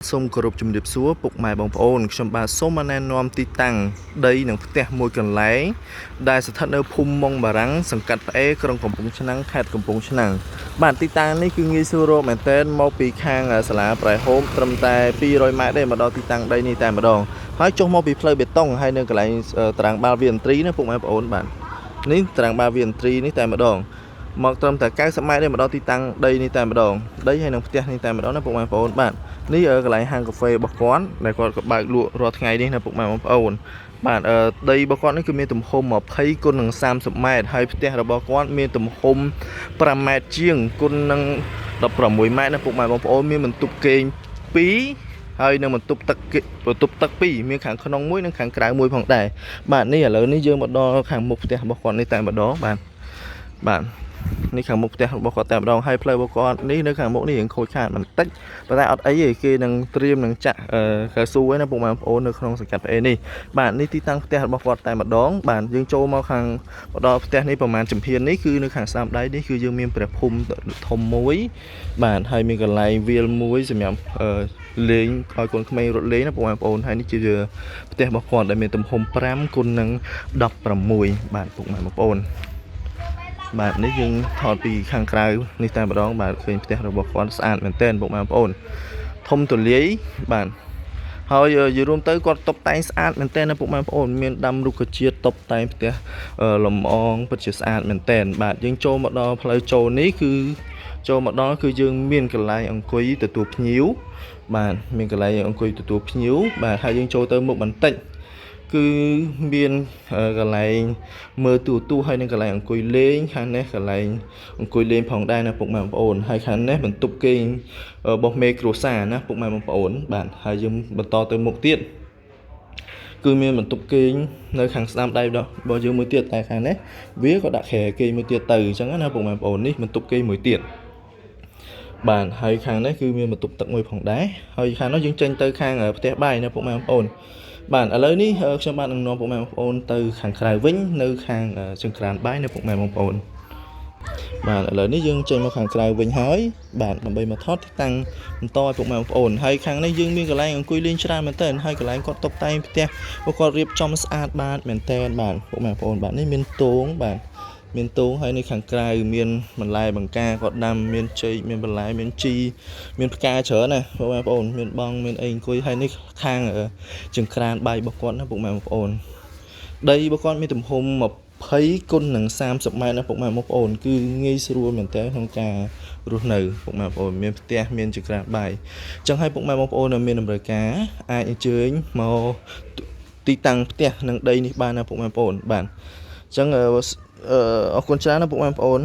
សូមគោរពជំរាបសួរពុកម៉ែបងប្អូនខ្ញុំបាទសូមណែនាំទីតាំងដីនិងផ្ទះមួយកន្លែងដែលស្ថិតនៅភូមិមុងបារាំងសង្កាត់ផ្អេក្រុងកំពង់ឆ្នាំងខេត្តកំពង់ឆ្នាំងបាទទីតាំងនេះគឺងាយស្រួលរកមែនទែនមកពីខាងសាលាប្រៃហូមត្រឹមតែ200ម៉ែត្រទេមកដល់ទីតាំងដីនេះតែម្ដងហើយចុះមកពីផ្លូវបេតុងហើយនៅកន្លែងតារាងបាល់វានត្រីណាពុកម៉ែបងប្អូនបាទនេះតារាងបាល់វានត្រីនេះតែម្ដងមកត្រឹមតែ90ម៉ែត្រទេមកដល់ទីតាំងដីនេះតែម្ដងដីហើយនឹងផ្ទះនេះតែម្ដងណាពុកម៉ែបងប្អូនបាទនេះកន្លែងហាងកាហ្វេរបស់គាត់ដែលគាត់ក៏បើកលក់រាល់ថ្ងៃនេះណាពុកម៉ែបងប្អូនបាទដីរបស់គាត់នេះគឺមានទំហំ20គុណនឹង30ម៉ែត្រហើយផ្ទះរបស់គាត់មានទំហំ5ម៉ែត្រជាងគុណនឹង16ម៉ែត្រណាពុកម៉ែបងប្អូនមានបន្ទប់គេង2ហើយនឹងបន្ទប់ទឹក2មានខាងក្នុងមួយនិងខាងក្រៅមួយផងដែរបាទនេះឥឡូវនេះយើងមកដល់ខាងមុខផ្ទះរបស់គាត់នេះតែម្ដងបាទនេះខាងមុខផ្ទះរបស់គាត់តែម្ដងហើយផ្លូវរបស់គាត់នេះនៅខាងមុខនេះរៀងខូចខាតបន្តិចប៉ុន្តែអត់អីទេគេនឹងត្រៀមនឹងចាក់កៅស៊ូឯណាពុកម៉ែបងប្អូននៅក្នុងសង្កាត់ផ្អេនេះបាទនេះទីតាំងផ្ទះរបស់គាត់តែម្ដងបាទយើងចូលមកខាងមកដល់ផ្ទះនេះប្រហែលជំហាននេះគឺនៅខាងស្ដាំដៃនេះគឺយើងមានព្រះភូមិធំមួយបាទហើយមានកន្លែងវាលមួយសម្រាប់លេងឲ្យកូនក្មេងរត់លេងណាពុកម៉ែបងប្អូនហើយនេះជាផ្ទះរបស់គាត់ដែលមានទំហំ5គុណនឹង16បាទពុកម៉ែបងប្អូនបាទនេះយើងថតពីខាងក្រៅនេះតែម្ដងបាទឃើញផ្ទះរបស់គាត់ស្អាតមែនទែនបងប្អូនធំទូលាយបាទហើយយរួមទៅគាត់តុបតែងស្អាតមែនទែនណាពុកម៉ែបងប្អូនមានដាំរុក្ខជាតិតុបតែងផ្ទះលំអងពិតជាស្អាតមែនទែនបាទយើងចូលមកដល់ផ្លូវចូលនេះគឺចូលមកដល់គឺយើងមានកន្លែងអង្គុយទទួលភ្ញៀវបាទមានកន្លែងអង្គុយទទួលភ្ញៀវបាទហើយយើងចូលទៅមុខបន្តិចគឺមានកន្លែងមើលទូហើយនឹងកន្លែងអង្គុយលេងខាងនេះកន្លែងអង្គុយលេងផងដែរណាពុកម៉ែបងប្អូនហើយខាងនេះបន្ទប់គេងរបស់មេគ្រួសារណាពុកម៉ែបងប្អូនបាទហើយយើងបន្តទៅមុខទៀតគឺមានបន្ទប់គេងនៅខាងស្ដាំដៃរបស់យើងមួយទៀតតែខាងនេះវាក៏ដាក់គ្រែគេងមួយទៀតទៅអញ្ចឹងណាពុកម៉ែបងប្អូននេះបន្ទប់គេងមួយទៀតបាទហើយខាងនេះគឺមានបន្ទប់ទឹកមួយផងដែរហើយខាងនោះយើងចេញទៅខាងផ្ទះបាយណាពុកម៉ែបងប្អូនបាទឥឡូវនេះខ្ញុំបាទនឹងនាំពុកម៉ែបងប្អូនទៅខាងក្រៅវិញនៅខាងចង្ក្រានបាយនៅពុកម៉ែបងប្អូនបាទឥឡូវនេះយើងចេញមកខាងក្រៅវិញហើយបាទដើម្បីមកថតទីតាំងបន្តឲ្យពុកម៉ែបងប្អូនហើយខាងនេះយើងមានកន្លែងអង្គុយលេងច្រើនមែនតើហើយកន្លែងគាត់តុបតែងផ្ទះគាត់រៀបចំស្អាតបាទមែនតើបាទពុកម៉ែបងប្អូនបាទនេះមានទងបាទមានទងហើយនៅខាងក្រៅមានបន្លែបង្ការគាត់ដាំមានចេកមានបន្លែមានជីមានផ្កាច្រើនណាបងប្អូនមានបងមានអីអង្គុយហើយនេះខាងចង្ក្រានបាយរបស់គាត់ណាពុកម៉ែបងប្អូនដីរបស់គាត់មានទំហំ20គុណនឹង30ម៉ែត្រណាពុកម៉ែបងប្អូនគឺងាយស្រួលមែនតើក្នុងការរស់នៅពុកម៉ែបងប្អូនមានផ្ទះមានចង្ក្រានបាយអញ្ចឹងហើយពុកម៉ែបងប្អូនមានតម្រូវការអាចអញ្ជើញមកទីតាំងផ្ទះនិងដីនេះបានណាពុកម៉ែបងប្អូនបាទអញ្ចឹងអរគុណច្រើនណាពុកម៉ែបងប្អូន